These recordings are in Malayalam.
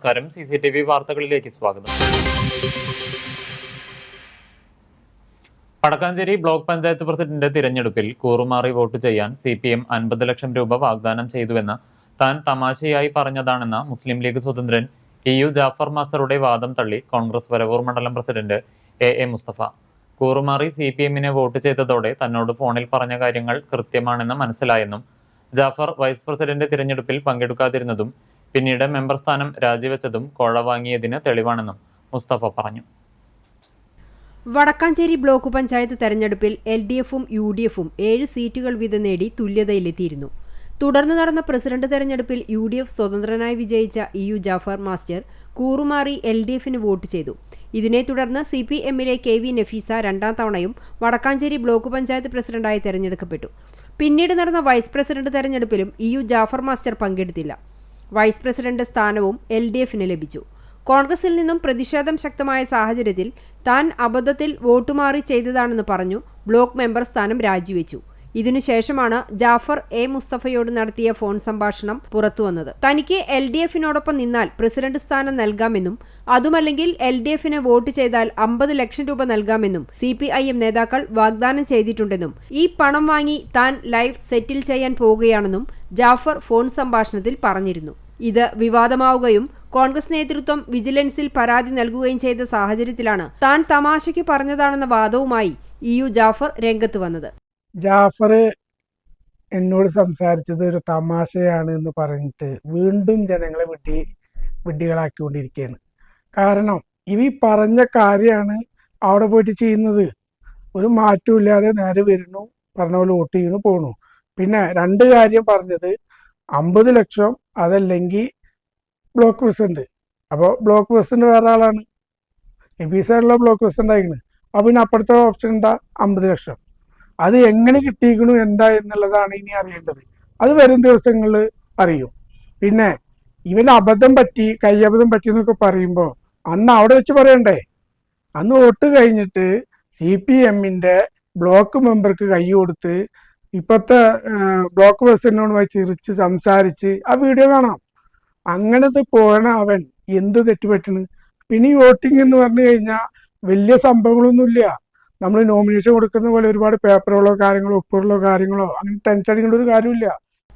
നമസ്കാരം. CCTV വാർത്തകളിലേക്ക് സ്വാഗതം. വടക്കാഞ്ചേരി ബ്ലോക്ക് പഞ്ചായത്ത് പ്രസിഡന്റ് തിരഞ്ഞെടുപ്പിൽ കൂറുമാറി വോട്ട് ചെയ്യാൻ CPM 50 ലക്ഷം രൂപ വാഗ്ദാനം ചെയ്തുവെന്ന് താൻ തമാശയായി പറഞ്ഞതാണെന്ന മുസ്ലിം ലീഗ് സ്വതന്ത്രൻ EU ജാഫർ മാസ്റ്ററുടെ വാദം തള്ളി കോൺഗ്രസ് വരവൂർ മണ്ഡലം പ്രസിഡന്റ് AA മുസ്തഫ. കൂറുമാറി CPM-നെ വോട്ട് ചെയ്തതോടെ തന്നോട് ഫോണിൽ പറഞ്ഞ കാര്യങ്ങൾ കൃത്യമാണെന്ന് മനസ്സിലായെന്നും ജാഫർ വൈസ് പ്രസിഡന്റ് തിരഞ്ഞെടുപ്പിൽ പങ്കെടുക്കാതിരുന്നതും പിന്നീട് മെമ്പർ സ്ഥാനം രാജിവെച്ചതും കോഴ വാങ്ങിയതിന് തെളിവാണെന്നും മുസ്തഫ പറഞ്ഞു. വടക്കാഞ്ചേരി ബ്ലോക്ക് പഞ്ചായത്ത് തെരഞ്ഞെടുപ്പിൽ LDF-ഉം UDF-ഉം 7 സീറ്റുകൾ വീതം നേടി തുല്യതയിലെത്തിയിരുന്നു. തുടർന്ന് നടന്ന പ്രസിഡന്റ് തെരഞ്ഞെടുപ്പിൽ UDF സ്വതന്ത്രനായി വിജയിച്ച EU ജാഫർ മാസ്റ്റർ കൂറുമാറി LDF-ന് വോട്ട് ചെയ്തു. ഇതിനെ തുടർന്ന് CPM-ലെ KV നഫീസ രണ്ടാം തവണയും വടക്കാഞ്ചേരി ബ്ലോക്ക് പഞ്ചായത്ത് പ്രസിഡന്റായി തെരഞ്ഞെടുക്കപ്പെട്ടു. പിന്നീട് നടന്ന വൈസ് പ്രസിഡന്റ് തെരഞ്ഞെടുപ്പിലും EU ജാഫർ മാസ്റ്റർ പങ്കെടുത്തില്ല. വൈസ് പ്രസിഡന്റ് സ്ഥാനവും LDF-ന് ലഭിച്ചു. കോൺഗ്രസിൽ നിന്നും പ്രതിഷേധം ശക്തമായ സാഹചര്യത്തിൽ താൻ അബദ്ധത്തിൽ വോട്ടുമാറി ചെയ്തതാണെന്ന് പറഞ്ഞു ബ്ലോക്ക് മെമ്പർ സ്ഥാനം രാജിവെച്ചു. ഇതിനുശേഷമാണ് ജാഫർ മുസ്തഫയോട് നടത്തിയ ഫോൺ സംഭാഷണം പുറത്തുവന്നത്. തനിക്ക് LDF-നോടൊപ്പം നിന്നാൽ പ്രസിഡന്റ് സ്ഥാനം നൽകാമെന്നും അതുമല്ലെങ്കിൽ LDF-ന് വോട്ട് ചെയ്താൽ 50 ലക്ഷം രൂപ നൽകാമെന്നും CPIM നേതാക്കൾ വാഗ്ദാനം ചെയ്തിട്ടുണ്ടെന്നും ഈ പണം വാങ്ങി താൻ ലൈഫ് സെറ്റിൽ ചെയ്യാൻ പോവുകയാണെന്നും ജാഫർ ഫോൺ സംഭാഷണത്തിൽ പറഞ്ഞിരുന്നു. ഇത് വിവാദമാവുകയും കോൺഗ്രസ് നേതൃത്വം വിജിലൻസിൽ പരാതി നൽകുകയും ചെയ്ത സാഹചര്യത്തിലാണ് താൻ തമാശയ്ക്ക് പറഞ്ഞതാണെന്ന വാദവുമായി EU ജാഫർ രംഗത്ത് വന്നത്. ജാഫർ എന്നോട് സംസാരിച്ചത് ഒരു തമാശയാണ് എന്ന് പറഞ്ഞിട്ട് വീണ്ടും ജനങ്ങളെ വിഡ്ഢികളാക്കിക്കൊണ്ടിരിക്കുകയാണ്. കാരണം ഈ പറഞ്ഞ കാര്യമാണ് അവിടെ പോയിട്ട് ചെയ്യുന്നത്. ഒരു മാറ്റവും ഇല്ലാതെ നേരെ വരുന്നു, പറഞ്ഞ പോലെ വോട്ട് ചെയ്യുന്നു, പോണു. പിന്നെ 2 കാര്യം പറഞ്ഞത് 50 ലക്ഷം അതല്ലെങ്കിൽ ബ്ലോക്ക് പ്രസിഡന്റ്. അപ്പോൾ ബ്ലോക്ക് പ്രസിഡന്റ് വേറെ ആളാണ്, എബിസാറുള്ള ബ്ലോക്ക് പ്രസിഡന്റ് ആയിക്കണ്. അപ്പോൾ പിന്നെ അപ്പുറത്തെ ഓപ്ഷൻ എന്താ? 50 ലക്ഷം. അത് എങ്ങനെ കിട്ടിയിരിക്കണു എന്താ എന്നുള്ളതാണ് ഇനി അറിയേണ്ടത്. അത് വരും ദിവസങ്ങളിൽ അറിയും. പിന്നെ ഇവന് അബദ്ധം പറ്റി, കയ്യബദ്ധം പറ്റി എന്നൊക്കെ പറയുമ്പോൾ അന്ന് അവിടെ വെച്ച് പറയണ്ടേ? അന്ന് വോട്ട് കഴിഞ്ഞിട്ട് CPM-ന്റെ ബ്ലോക്ക് മെമ്പർക്ക് കൈ കൊടുത്ത് ഇപ്പോഴത്തെ ബ്ലോക്ക് പ്രസിഡന്റിനോട് ചിരിച്ച് സംസാരിച്ച് ആ വീഡിയോ കാണാം. അങ്ങനത്തെ പോണ അവൻ എന്ത് തെറ്റുപറ്റണ്? പിന്നെ ഈ വോട്ടിംഗ് എന്ന് പറഞ്ഞു കഴിഞ്ഞാൽ വലിയ സംഭവങ്ങളൊന്നുമില്ല. നമ്മൾ നോമിനേഷൻ കൊടുക്കുന്ന പോലെ ഒരുപാട് പേപ്പറുകളോ കാര്യങ്ങളോ ഒപ്പുകളോ കാര്യങ്ങളോ അങ്ങനെ ടെൻഷൻ അടിക്കേണ്ട ഒരു കാര്യമില്ല.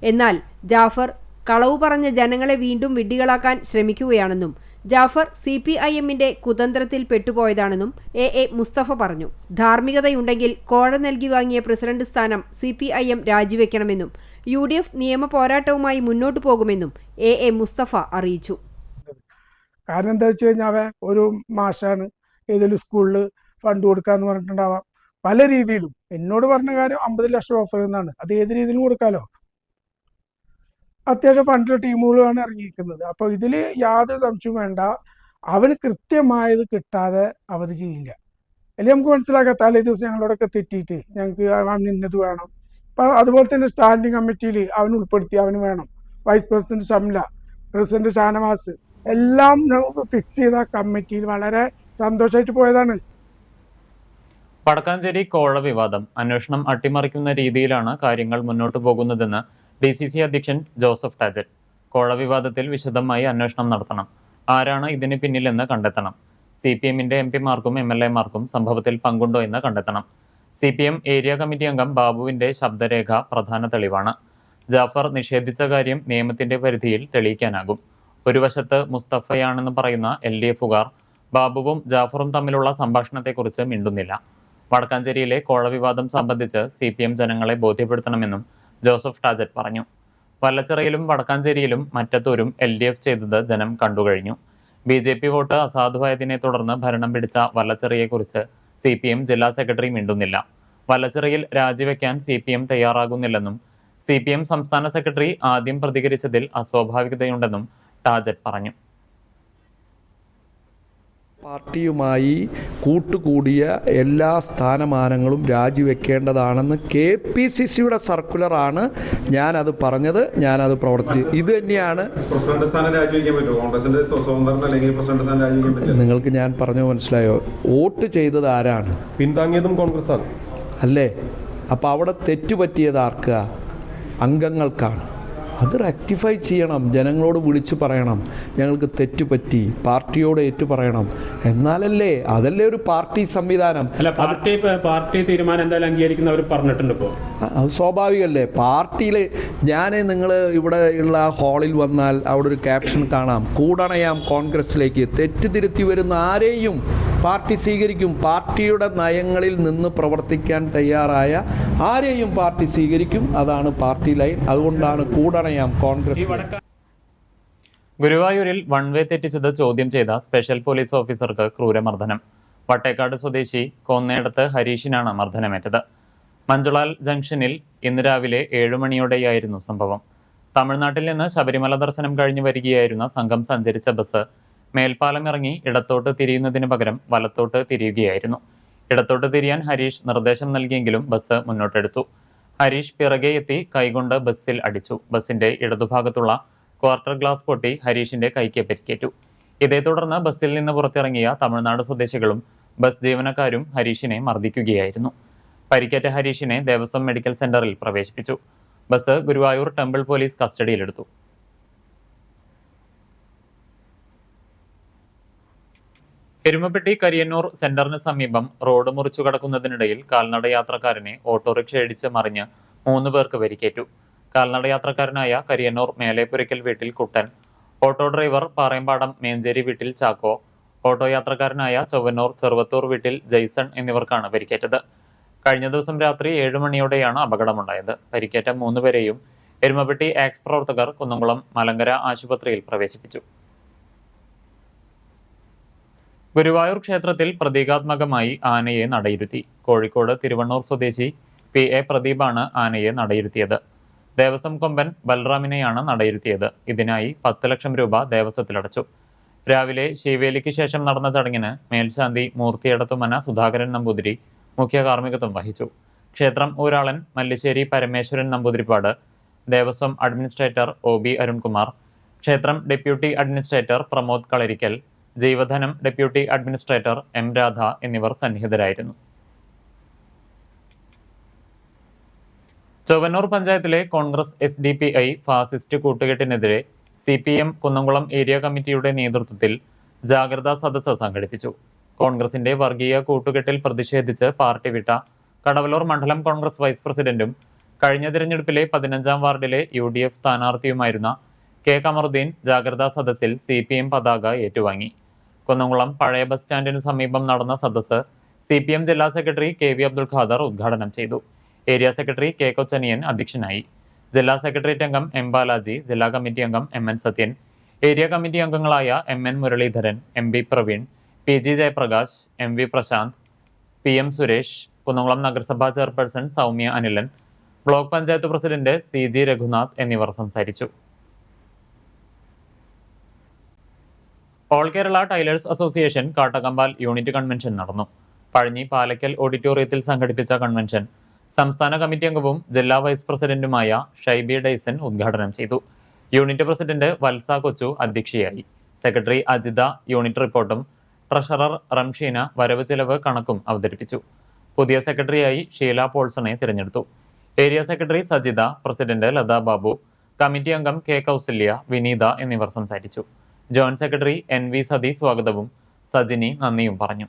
എന്നാൽ ജാഫർ കളവ് പറഞ്ഞ ജനങ്ങളെ വീണ്ടും വിഡ്ഢികളാക്കാൻ ശ്രമിക്കുകയാണെന്നും ജാഫർ CPIM-ന്റെ കുതന്ത്രത്തിൽ പെട്ടുപോയതാണെന്നും AA മുസ്തഫ പറഞ്ഞു. ധാർമ്മികതയുണ്ടെങ്കിൽ കോഴ നൽകി വാങ്ങിയ പ്രസിഡന്റ് സ്ഥാനം CPIM രാജിവെക്കണമെന്നും UDF നിയമ പോരാട്ടവുമായി മുന്നോട്ടു പോകുമെന്നും AA മുസ്തഫ അറിയിച്ചു. കാരണം എന്താ വെച്ച് കഴിഞ്ഞാൽ അവൻ ഒരു മാഷാണ്, ഏതെങ്കിലും സ്കൂളിൽ ഫണ്ട് കൊടുക്കാന്ന് പറഞ്ഞിട്ടുണ്ടാവാം. പല രീതിയിലും എന്നോട് പറഞ്ഞ കാര്യം 50 ലക്ഷം ഓഫർ എന്നാണ്. അത് ഏത് രീതിയിലും കൊടുക്കാലോ. അത്യാവശ്യം ഫണ്ടിലെ ടീമുകളാണ് ഇറങ്ങിയിരിക്കുന്നത്. അപ്പോൾ ഇതിൽ യാതൊരു സംശയവും വേണ്ട, അവന് കൃത്യമായത് കിട്ടാതെ അവധി ചെയ്യില്ല. അല്ലെങ്കിൽ നമുക്ക് മനസ്സിലാക്കാം, തലേ ദിവസം ഞങ്ങളോടൊക്കെ തെറ്റിയിട്ട് ഞങ്ങൾക്ക് അവൻ ഇന്നത് വേണം. അപ്പോൾ അതുപോലെ തന്നെ സ്റ്റാൻഡിങ് കമ്മിറ്റിയിൽ അവൻ ഉൾപ്പെടുത്തി, അവന് വേണം. Vice president Shamla, president Shanavas എല്ലാം നമുക്ക് ഫിക്സ് ചെയ്ത കമ്മിറ്റിയിൽ വളരെ സന്തോഷമായിട്ട് പോയതാണ്. വടക്കാഞ്ചേരി കോഴ വിവാദം അന്വേഷണം അട്ടിമറിക്കുന്ന രീതിയിലാണ് കാര്യങ്ങൾ മുന്നോട്ടു പോകുന്നതെന്ന് DCC അധ്യക്ഷൻ ജോസഫ് ടാജറ്റ്. കോഴ വിവാദത്തിൽ വിശദമായി അന്വേഷണം നടത്തണം. ആരാണ് ഇതിന് പിന്നിലെന്ന് കണ്ടെത്തണം. CPM-ന്റെ MP-മാർക്കും MLA-മാർക്കും സംഭവത്തിൽ പങ്കുണ്ടോ എന്ന് കണ്ടെത്തണം. CPM ഏരിയ കമ്മിറ്റി അംഗം ബാബുവിന്റെ ശബ്ദരേഖ പ്രധാന തെളിവാണ്. ജാഫർ നിഷേധിച്ച കാര്യം നിയമത്തിന്റെ പരിധിയിൽ തെളിയിക്കാനാകും. ഒരു വശത്ത് മുസ്തഫയാണെന്ന് പറയുന്ന LDF-കാർ ബാബുവും ജാഫറും തമ്മിലുള്ള സംഭാഷണത്തെക്കുറിച്ച് മിണ്ടുന്നില്ല. വടക്കാഞ്ചേരിയിലെ കോഴ വിവാദം സംബന്ധിച്ച് CPM ജനങ്ങളെ ബോധ്യപ്പെടുത്തണമെന്നും ജോസഫ് ടാജറ്റ് പറഞ്ഞു. വല്ലച്ചിറയിലും വടക്കാഞ്ചേരിയിലും മറ്റത്തൂരും LDF ചെയ്തത് ജനം കണ്ടുകഴിഞ്ഞു. BJP വോട്ട് അസാധുവായതിനെ തുടർന്ന് ഭരണം പിടിച്ച വല്ലച്ചിറയെക്കുറിച്ച് CPM ജില്ലാ സെക്രട്ടറി മിണ്ടുന്നില്ല. വല്ലച്ചിറയിൽ രാജിവെക്കാൻ CPM തയ്യാറാകുന്നില്ലെന്നും CPM സംസ്ഥാന സെക്രട്ടറി ആദ്യം പ്രതികരിച്ചതിൽ അസ്വാഭാവികതയുണ്ടെന്നും ടാജറ്റ് പറഞ്ഞു. പാർട്ടിയുമായി കൂട്ടുകൂടിയ എല്ലാ സ്ഥാനമാനങ്ങളും രാജിവെക്കേണ്ടതാണെന്ന് KPCC-യുടെ സർക്കുലറാണ് ഞാനത് പറഞ്ഞത്, ഞാനത് പ്രവർത്തിച്ചു. ഇത് തന്നെയാണ് നിങ്ങൾക്ക് ഞാൻ പറഞ്ഞു മനസ്സിലായോ? വോട്ട് ചെയ്തത് ആരാണ്? പിന്താങ്ങിയതും കോൺഗ്രസ്സാണ് അല്ലേ? അപ്പോൾ അവിടെ തെറ്റുപറ്റിയത് ആർക്കാ? അംഗങ്ങൾക്കാണ്. അത് റെക്ടിഫൈ ചെയ്യണം, ജനങ്ങളോട് വിളിച്ചു പറയണം, ഞങ്ങൾക്ക് തെറ്റ് പറ്റി, പാർട്ടിയോട് ഏറ്റു പറയണം. എന്നാലല്ലേ, അതല്ലേ ഒരു പാർട്ടി സംവിധാനം. അല്ല, പാർട്ടി തീരുമാനം എന്തായാലും അംഗീകരിക്കുന്നവർ പറഞ്ഞിട്ടുണ്ട്. ഇപ്പോൾ അത് സ്വാഭാവികമല്ലേ. പാർട്ടിയിൽ നിങ്ങൾ ഇവിടെ ഉള്ള ഹാളിൽ വന്നാൽ അവിടെ ഒരു ക്യാപ്ഷൻ കാണാം, കൂടണയാം കോൺഗ്രസിലേക്ക്. തെറ്റുതിരുത്തി വരുന്ന ആരെയും പാർട്ടി സ്വീകരിക്കും. പാർട്ടിയുടെ നയങ്ങളിൽ നിന്ന് പ്രവർത്തിക്കാൻ തയ്യാറായ ആരെയും പാർട്ടി സ്വീകരിക്കും. അതാണ് പാർട്ടി ലൈൻ. അതുകൊണ്ടാണ് കൂടണയാം കോൺഗ്രസ്. ഗുരുവായൂരിൽ വൺ വേ തെറ്റിച്ചത് ചോദ്യം ചെയ്ത സ്പെഷ്യൽ പോലീസ് ഓഫീസർക്ക് ക്രൂരമർദ്ദനം. വട്ടേക്കാട് സ്വദേശി കോന്നേടത്ത് ഹരീഷിനാണ് മർദ്ദനമേറ്റത്. മഞ്ജുളാൽ ജംഗ്ഷനിൽ ഇന്ന് രാവിലെ 7 മണിയോടെയായിരുന്നു സംഭവം. തമിഴ്നാട്ടിൽ നിന്ന് ശബരിമല ദർശനം കഴിഞ്ഞു വരികയായിരുന്ന സംഘം സഞ്ചരിച്ച ബസ് മേൽപ്പാലം ഇറങ്ങി ഇടത്തോട്ട് തിരിയുന്നതിന് പകരം വലത്തോട്ട് തിരിയുകയായിരുന്നു. ഇടത്തോട്ട് തിരിയാൻ ഹരീഷ് നിർദ്ദേശം നൽകിയെങ്കിലും ബസ് മുന്നോട്ടെടുത്തു. ഹരീഷ് പിറകെ എത്തി കൈകൊണ്ട് ബസ്സിൽ അടിച്ചു. ബസിന്റെ ഇടതുഭാഗത്തുള്ള ക്വാർട്ടർ ഗ്ലാസ് പൊട്ടി ഹരീഷിന്റെ കൈക്ക് പരിക്കേറ്റു. ഇതേ തുടർന്ന് ബസ്സിൽ നിന്ന് പുറത്തിറങ്ങിയ തമിഴ്നാട് സ്വദേശികളും ബസ് ജീവനക്കാരും ഹരീഷിനെ മർദ്ദിക്കുകയായിരുന്നു. പരിക്കേറ്റ ഹരീഷിനെ ദേവസ്വം മെഡിക്കൽ സെന്ററിൽ പ്രവേശിപ്പിച്ചു. ബസ് ഗുരുവായൂർ ടെമ്പിൾ പോലീസ് കസ്റ്റഡിയിലെടുത്തു. എരുമപ്പെട്ടി കരിയന്നൂർ സെന്ററിന് സമീപം റോഡ് മുറിച്ചു കടക്കുന്നതിനിടയിൽ കാൽനട യാത്രക്കാരനെ ഓട്ടോറിക്ഷ ഇടിച്ച് മറിഞ്ഞ് 3 പേർക്ക് പരിക്കേറ്റു. കാൽനട യാത്രക്കാരനായ കരിയന്നൂർ മേലേപ്പുരയ്ക്കൽ വീട്ടിൽ കുട്ടൻ, ഓട്ടോ ഡ്രൈവർ പാറയമ്പാടം മേഞ്ചേരി വീട്ടിൽ ചാക്കോ, ഓട്ടോ യാത്രക്കാരനായ ചൊവ്വന്നൂർ ചെറുവത്തൂർ വീട്ടിൽ ജെയ്സൺ എന്നിവർക്കാണ് പരിക്കേറ്റത്. കഴിഞ്ഞ ദിവസം രാത്രി 7 മണിയോടെയാണ് അപകടമുണ്ടായത്. പരിക്കേറ്റ 3 പേരെയും എരുമപ്പെട്ടി ആക്സ് പ്രവർത്തകർ കുന്നംകുളം മലങ്കര ആശുപത്രിയിൽ പ്രവേശിപ്പിച്ചു. ഗുരുവായൂർ ക്ഷേത്രത്തിൽ പ്രതീകാത്മകമായി ആനയെ നടയിരുത്തി. കോഴിക്കോട് തിരുവണ്ണൂർ സ്വദേശി PA പ്രദീപാണ് ആനയെ നടയിരുത്തിയത്. ദേവസ്വം കൊമ്പൻ ബൽറാമിനെയാണ് നടയിരുത്തിയത്. ഇതിനായി 10 ലക്ഷം രൂപ ദേവസ്വത്തിലടച്ചു. രാവിലെ ശിവേലിക്ക് ശേഷം നടന്ന ചടങ്ങിന് മേൽശാന്തി മൂർത്തിയടത്തുമന സുധാകരൻ നമ്പൂതിരി മുഖ്യ കാർമ്മികത്വം വഹിച്ചു. ക്ഷേത്രം ഊരാളൻ മല്ലിശ്ശേരി പരമേശ്വരൻ നമ്പൂതിരിപ്പാട്, ദേവസ്വം അഡ്മിനിസ്ട്രേറ്റർ OB അരുൺകുമാർ, ക്ഷേത്രം ഡെപ്യൂട്ടി അഡ്മിനിസ്ട്രേറ്റർ പ്രമോദ് കളരിക്കൽ, ജീവധനം ഡെപ്യൂട്ടി അഡ്മിനിസ്ട്രേറ്റർ M രാധ എന്നിവർ സന്നിഹിതരായിരുന്നു. ചൊവ്വന്നൂർ പഞ്ചായത്തിലെ കോൺഗ്രസ് SDPI ഫാസിസ്റ്റ് കൂട്ടുകെട്ടിനെതിരെ CPM കുന്നംകുളം ഏരിയ കമ്മിറ്റിയുടെ നേതൃത്വത്തിൽ ജാഗ്രതാ സദസ്സ് സംഘടിപ്പിച്ചു. കോൺഗ്രസിന്റെ വർഗീയ കൂട്ടുകെട്ടിൽ പ്രതിഷേധിച്ച് പാർട്ടി വിട്ട കടവലൂർ മണ്ഡലം കോൺഗ്രസ് വൈസ് പ്രസിഡന്റും കഴിഞ്ഞ തിരഞ്ഞെടുപ്പിലെ 15-ാം വാർഡിലെ UDF സ്ഥാനാർത്ഥിയുമായിരുന്ന K കമറുദ്ദീൻ ജാഗ്രതാ സദസ്സിൽ CPM പതാക ഏറ്റുവാങ്ങി. കുന്നംകുളം പഴയ ബസ് സ്റ്റാൻഡിനു സമീപം നടന്ന സദസ്സ് CPM ജില്ലാ സെക്രട്ടറി KV അബ്ദുൽ ഖാദർ ഉദ്ഘാടനം ചെയ്തു. ഏരിയ സെക്രട്ടറി K കൊച്ചനിയൻ അധ്യക്ഷനായി. ജില്ലാ സെക്രട്ടേറിയറ്റ് അംഗം M ബാലാജി, ജില്ലാ കമ്മിറ്റി അംഗം MN സത്യൻ, ഏരിയ കമ്മിറ്റി അംഗങ്ങളായ MN Muraleedharan, MB Praveen, PG Jayaprakash, MV Prasanth, PM Suresh, Kunnamkulam നഗരസഭാ chairperson Soumya Anilan, block panchayat president CG Raghunath എന്നിവർ സംസാരിച്ചു. All Kerala tailors association Kattakampal unit convention നടന്നു. പഴഞ്ഞി പാലക്കൽ ഓഡിറ്റോറിയത്തിൽ സംഘടിപ്പിച്ച കൺവെൻഷൻ സംസ്ഥാന കമ്മിറ്റി അംഗവും ജില്ലാ വൈസ് പ്രസിഡന്റുമായ ഷൈബി ഡൈസൺ ഉദ്ഘാടനം ചെയ്തു. യൂണിറ്റ് പ്രസിഡന്റ് വത്സ കൊച്ചു അധ്യക്ഷയായി. സെക്രട്ടറി അജിത യൂണിറ്റ് റിപ്പോർട്ടും ട്രഷറർ റംഷീന വരവ് ചെലവ് കണക്കും അവതരിപ്പിച്ചു. പുതിയ സെക്രട്ടറിയായി ഷീല പോൾസണെ തിരഞ്ഞെടുത്തു. Area secretary Sajitha, president Latha Babu, committee അംഗം K കൗസല്യ, വിനീത എന്നിവർ സംസാരിച്ചു. ജോയിന്റ് സെക്രട്ടറി NV സതി സ്വാഗതവും സജിനി നന്ദിയും പറഞ്ഞു.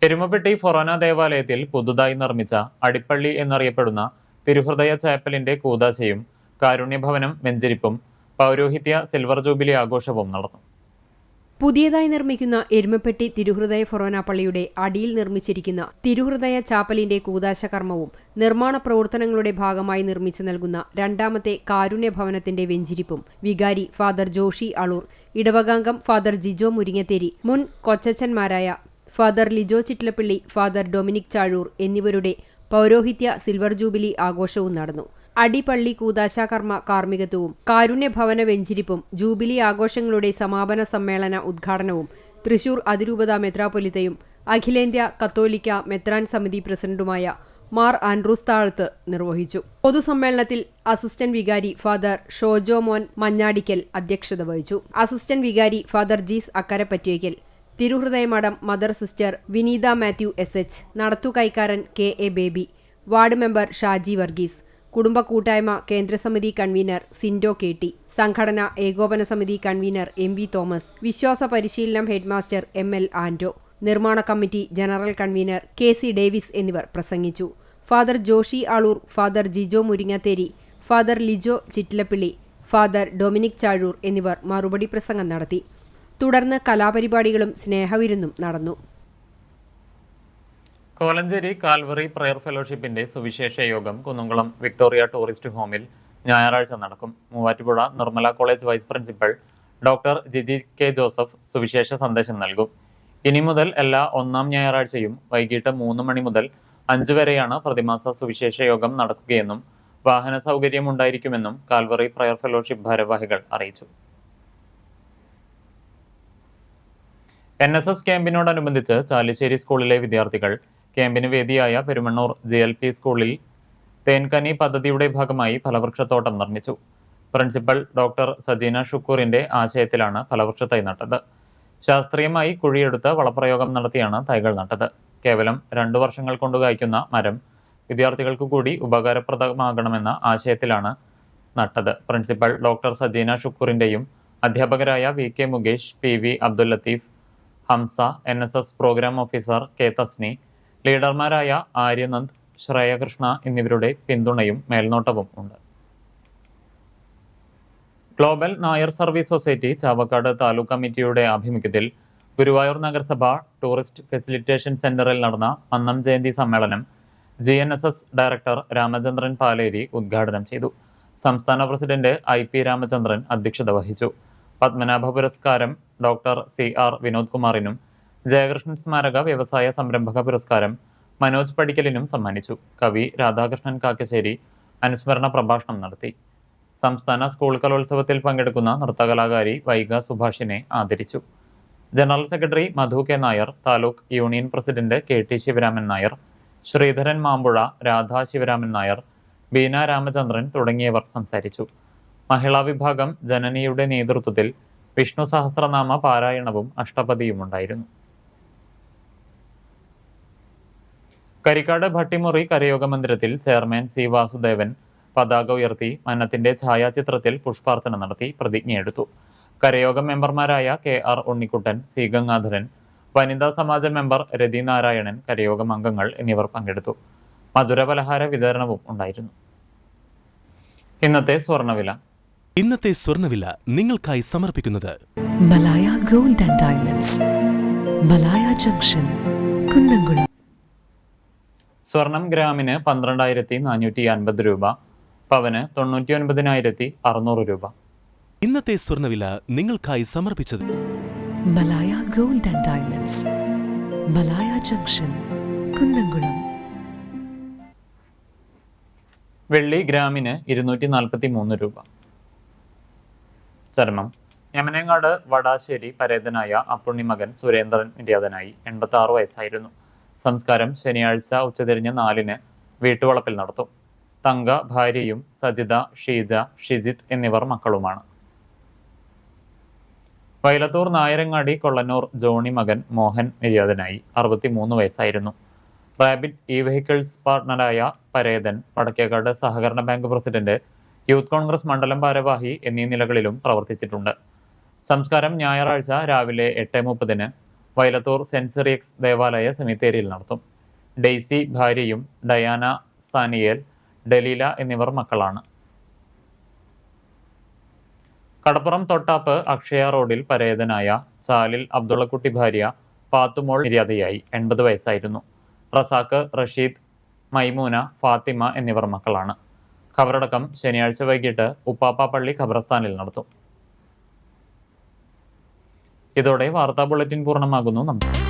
എരുമപ്പെട്ടി ഫൊറോന ദേവാലയത്തിൽ പുതുതായി നിർമ്മിച്ച അടിപ്പള്ളി എന്നറിയപ്പെടുന്ന തിരുഹൃദയ ചാപ്പലിന്റെ കൂദാശയും കാരുണ്യഭവനം വെഞ്ചരിപ്പും പൗരോഹിത്യ സിൽവർ ജൂബിലി ആഘോഷവും നടന്നു. പുതിയതായി നിർമ്മിക്കുന്ന എരുമപ്പെട്ടി തിരുഹൃദയ ഫൊറോന പള്ളിയുടെ അടിയിൽ നിർമ്മിച്ചിരിക്കുന്ന തിരുഹൃദയ ചാപ്പലിന്റെ കൂദാശ കർമ്മവും നിർമ്മാണ പ്രവർത്തനങ്ങളുടെ ഭാഗമായി നിർമ്മിച്ചു നൽകുന്ന രണ്ടാമത്തെ കാരുണ്യഭവനത്തിന്റെ വെഞ്ചിരിപ്പും വികാരി ഫാദർ ജോഷി അളൂർ, ഇടവകാംഗം ഫാദർ ജിജോ മുരിങ്ങത്തേരി, മുൻ കൊച്ചച്ചന്മാരായ father Lijo Chittilappilly, father Dominic Chazhoor എന്നിവരുടെ പൗരോഹിത്യ സിൽവർ ജൂബിലി ആഘോഷവും നടന്നു. അടിപള്ളി കൂദാശാകർമ്മ കാർമ്മികത്വവും കാരുണ്യഭവന വെഞ്ചിരിപ്പും ജൂബിലി ആഘോഷങ്ങളുടെ സമാപന സമ്മേളന ഉദ്ഘാടനവും തൃശൂർ അതിരൂപത മെത്രാപ്പൊലിത്തയും അഖിലേന്ത്യാ കത്തോലിക്ക മെത്രാൻ സമിതി പ്രസിഡന്റുമായ മാർ ആൻഡ്രൂസ് താഴത്ത് നിർവഹിച്ചു. പൊതുസമ്മേളനത്തിൽ അസിസ്റ്റന്റ് വികാരി ഫാദർ ഷോജോ മോൻ മഞ്ഞാടിക്കൽ അധ്യക്ഷത വഹിച്ചു. അസിസ്റ്റന്റ് വികാരി ഫാദർ ജീസ് അക്കരപ്പറ്റേക്കൽ, തിരുഹൃദയമഠം mother sister Vineetha Mathew SH, നടത്തുകൈക്കാരൻ KA Baby, ward member Shaji Varghese, കുടുംബ കൂട്ടായ്മ കേന്ദ്രസമിതി കൺവീനർ സിൻഡോ KT, സംഘടന ഏകോപന സമിതി കൺവീനർ MV തോമസ്, വിശ്വാസ പരിശീലനം ഹെഡ്മാസ്റ്റർ ML ആൻഡോ, നിർമ്മാണ committee general convener KC Davis എന്നിവർ പ്രസംഗിച്ചു. Father Joshy Aloor, father Jijo Muringatheri, father Lijo Chittilappilly, father Dominic Chazhoor എന്നിവർ മറുപടി പ്രസംഗം നടത്തി. തുടർന്ന് കലാപരിപാടികളും സ്നേഹവിരുന്നും നടന്നു. കോലഞ്ചേരി കാൽവറി പ്രയർ ഫെലോഷിപ്പിന്റെ സുവിശേഷ യോഗം കുന്നംകുളം വിക്ടോറിയ ടൂറിസ്റ്റ് ഹോമിൽ ഞായറാഴ്ച നടക്കും. Muvattupuzha Nirmala college vice principal doctor Jiji K Joseph സുവിശേഷ സന്ദേശം നൽകും. ഇനി മുതൽ എല്ലാ ഒന്നാം ഞായറാഴ്ചയും വൈകിട്ട് 3 മണി മുതൽ 5 വരെയാണ് പ്രതിമാസ സുവിശേഷ യോഗം നടക്കുകയെന്നും വാഹന സൗകര്യം ഉണ്ടായിരിക്കുമെന്നും കാൽവറി പ്രയർ ഫെലോഷിപ്പ് ഭാരവാഹികൾ അറിയിച്ചു. NSS ക്യാമ്പിനോടനുബന്ധിച്ച് ചാലിശ്ശേരി സ്കൂളിലെ വിദ്യാർത്ഥികൾ ക്യാമ്പിന് വേദിയായ പെരുമണ്ണൂർ JLP സ്കൂളിൽ തേൻകനി പദ്ധതിയുടെ ഭാഗമായി ഫലവൃക്ഷത്തോട്ടം നിർമ്മിച്ചു. പ്രിൻസിപ്പൽ ഡോക്ടർ സജീന ഷുക്കൂറിന്റെ ആശയത്തിലാണ് ഫലവൃക്ഷത്തൈ നട്ടത്. ശാസ്ത്രീയമായി കുഴിയെടുത്ത് വളപ്രയോഗം നടത്തിയാണ് തൈകൾ നട്ടത്. കേവലം 2 വർഷങ്ങൾ കൊണ്ട് കായ്ക്കുന്ന മരം വിദ്യാർത്ഥികൾക്ക് കൂടി ഉപകാരപ്രദമാകണമെന്ന ആശയത്തിലാണ് നട്ടത്. പ്രിൻസിപ്പൽ ഡോക്ടർ സജീന ഷുക്കൂറിന്റെയും അധ്യാപകരായ VK Mukesh, PV Abdul Latheef, Hamza, NSS programme officer K Thasni, ലീഡർമാരായ ആര്യനന്ദ്, ശ്രേയകൃഷ്ണ എന്നിവരുടെ പിന്തുണയും മേൽനോട്ടവും ഉണ്ട്. Global Nair service society Chavakkad taluk കമ്മിറ്റിയുടെ ആഭിമുഖ്യത്തിൽ ഗുരുവായൂർ നഗരസഭ ടൂറിസ്റ്റ് ഫെസിലിറ്റേഷൻ സെന്ററിൽ നടന്ന അന്നം ജയന്തി സമ്മേളനം GNSS ഡയറക്ടർ രാമചന്ദ്രൻ പാലേരി ഉദ്ഘാടനം ചെയ്തു. സംസ്ഥാന പ്രസിഡന്റ് IP രാമചന്ദ്രൻ അധ്യക്ഷത വഹിച്ചു. പത്മനാഭ പുരസ്കാരം ഡോക്ടർ CR വിനോദ് കുമാറിനും ജയകൃഷ്ണൻ സ്മാരക വ്യവസായ സംരംഭക പുരസ്കാരം മനോജ് പടിക്കലിനും സമ്മാനിച്ചു. കവി രാധാകൃഷ്ണൻ കാക്കശ്ശേരി അനുസ്മരണ പ്രഭാഷണം നടത്തി. സംസ്ഥാന സ്കൂൾ കലോത്സവത്തിൽ പങ്കെടുക്കുന്ന നൃത്തകലാകാരി വൈഗ സുഭാഷിനെ ആദരിച്ചു. ജനറൽ സെക്രട്ടറി മധു K Nair, taluk union president KT Sivaraman Nair, Sreedharan Mampuzha, Radha Sivaraman Nair, Beena Ramachandran തുടങ്ങിയവർ സംസാരിച്ചു. മഹിളാ വിഭാഗം ജനനിയുടെ നേതൃത്വത്തിൽ വിഷ്ണു സഹസ്രനാമ പാരായണവും അഷ്ടപതിയുമുണ്ടായിരുന്നു. കരിക്കാട് ഭട്ടിമുറി കരയോഗ മന്ദിരത്തിൽ ചെയർമാൻ C വാസുദേവൻ പതാക ഉയർത്തി മന്നത്തിന്റെ ഛായാചിത്രത്തിൽ പുഷ്പാർച്ചന നടത്തി പ്രതിജ്ഞയെടുത്തു. കരയോഗ മെമ്പർമാരായ KR ഉണ്ണിക്കുട്ടൻ, C ഗംഗാധരൻ, വനിതാ സമാജ മെമ്പർ രതി നാരായണൻ, കരയോഗം അംഗങ്ങൾ എന്നിവർ പങ്കെടുത്തു. മധുരപലഹാര വിതരണവും ഉണ്ടായിരുന്നു. ഇന്നത്തെ സ്വർണ്ണവില നിങ്ങൾക്കായി സമർപ്പിക്കുന്നത് Malaya gold and diamonds, Malaya junction, Kunnamkulam. സ്വർണം ഗ്രാമിന് 12,450 രൂപ, പവന് 99,600 രൂപ. ഇന്നത്തെ സ്വർണ്ണവില നിങ്ങൾക്കായി സമർപ്പിച്ചത് Malaya gold and diamonds, Malaya junction, Kunnamkulam. വെള്ളി ഗ്രാമിന് 243 രൂപ. ചരമം. യമനങ്ങാട് വടാശ്ശേരി പരേതനായ അപ്പുണ്ണി മകൻ സുരേന്ദ്രൻ നിര്യാതനായി. 86 വയസ്സായിരുന്നു. സംസ്കാരം ശനിയാഴ്ച ഉച്ചതിരിഞ്ഞ് 4-ന് വീട്ടുവളപ്പിൽ നടത്തും. തങ്ക ഭാര്യയും സജിത, ഷീജ, ഷിജിത്ത് എന്നിവർ മക്കളുമാണ്. വൈലത്തൂർ നായരങ്ങാടി കൊള്ളന്നൂർ ജോണി മകൻ മോഹൻ നിര്യാതനായി. 63 വയസ്സായിരുന്നു. റാബിറ്റ് വെഹിക്കിൾസ് പാർട്ണറായ പരേതൻ വടക്കേക്കാട് സഹകരണ ബാങ്ക് പ്രസിഡന്റ്, യൂത്ത് കോൺഗ്രസ് മണ്ഡലം ഭാരവാഹി എന്നീ നിലകളിലും പ്രവർത്തിച്ചിട്ടുണ്ട്. സംസ്കാരം ഞായറാഴ്ച രാവിലെ 8:30-ന് വൈലത്തൂർ സെന്റ് സിറിയക്സ് ദേവാലയ സെമിത്തേരിയിൽ നടത്തും. ഡെയ്സി ഭാര്യയും ഡയാന, സാനിയേൽ, ഡലീല എന്നിവർ മക്കളാണ്. കടപ്പുറം തൊട്ടാപ്പ് അക്ഷയ റോഡിൽ പരേതനായ ചാലിൽ അബ്ദുള്ളക്കുട്ടി ഭാര്യ പാത്തുമോൾ നിര്യാതയായി. 80 വയസ്സായിരുന്നു. റസാഖ്, റഷീദ്, മൈമൂന, ഫാത്തിമ എന്നിവർ മക്കളാണ്. ഖബറടക്കം ശനിയാഴ്ച വൈകിട്ട് ഉപ്പാപ്പ പള്ളി ഖബർസ്ഥാനിൽ നടത്തും. ഇതോടെ വാർത്താ ബുള്ളറ്റിൻ പൂർണ്ണമാകുന്നു. നമസ്കാരം.